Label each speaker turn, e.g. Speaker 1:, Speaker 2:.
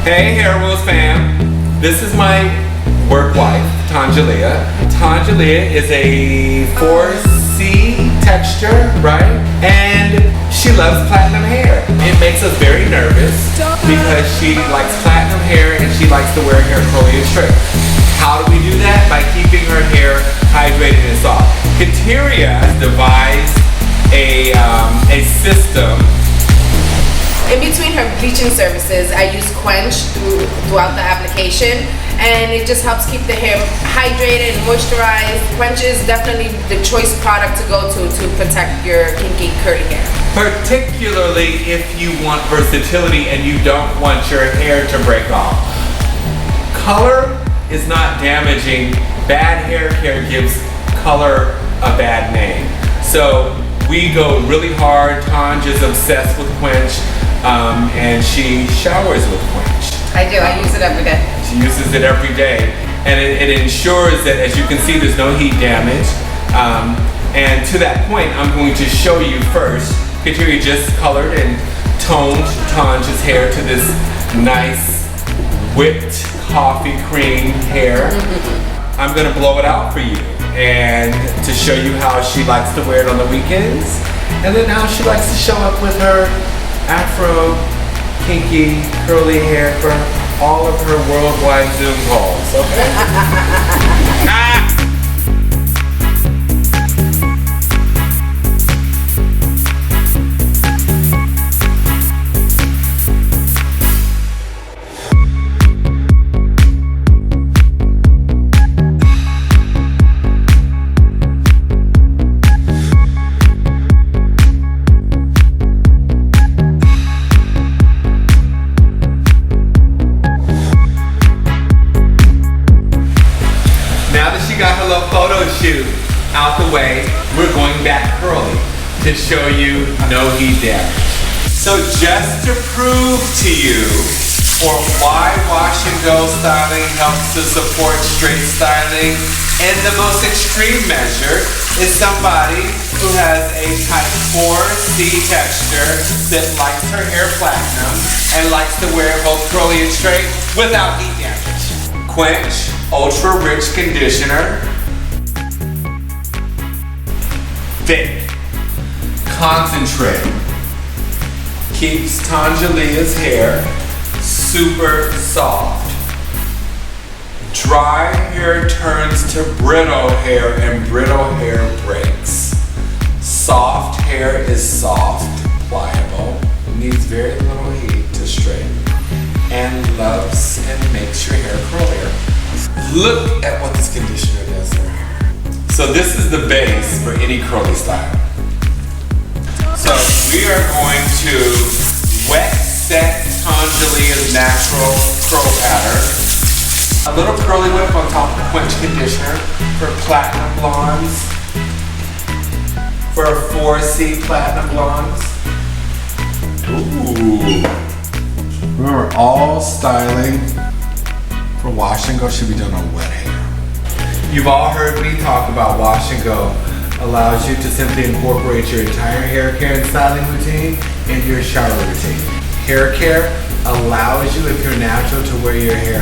Speaker 1: Hey Hair Rules fam, this is my work wife, Tanjalia. Tanjalia is a 4C texture, right? And she loves platinum hair. It makes us very nervous because she likes platinum hair and she likes to wear hair curly and straight. How do we do that? By keeping her hair hydrated and soft. Kateria devised a system.
Speaker 2: In between her bleaching services, I use Quench throughout the application, and it just helps keep the hair hydrated and moisturized. Quench is definitely the choice product to go to protect your kinky, curly hair.
Speaker 1: Particularly if you want versatility and you don't want your hair to break off. Color is not damaging. Bad hair care gives color a bad name. So we go really hard. Tanj is obsessed with Quench. And she showers with Quench.
Speaker 2: I do, I use it every day.
Speaker 1: She uses it every day. And it ensures that, as you can see, there's no heat damage. And to that point, I'm going to show you first. Kateria just colored and toned Tanj's hair to this nice whipped coffee cream hair. I'm gonna blow it out for you and to show you how she likes to wear it on the weekends. And then how she likes to show up with her Afro, kinky, curly hair for all of her worldwide Zoom calls, okay? Photo shoot out the way, we're going back curly to show you no heat damage. So just to prove to you for why wash and go styling helps to support straight styling, and the most extreme measure is somebody who has a type 4C texture that likes her hair platinum and likes to wear both curly and straight without heat damage. Quench Ultra Rich Conditioner. Thick, concentrate, keeps Tanjalia's hair super soft. Dry hair turns to brittle hair and brittle hair breaks. Soft hair is soft, pliable, needs very little heat to straighten, and loves and makes your hair curlier. Look at what this conditioner does there. So this is the base for any curly style. So we are going to wet set Tanjalia's natural curl pattern. A little curly whip on top of the Quench conditioner for platinum blondes. For 4C platinum blondes. Ooh. Remember, all styling for wash and go should be done on wet hair. You've all heard me talk about wash and go. Allows you to simply incorporate your entire hair care and styling routine into your shower routine. Hair care allows you, if you're natural, to wear your hair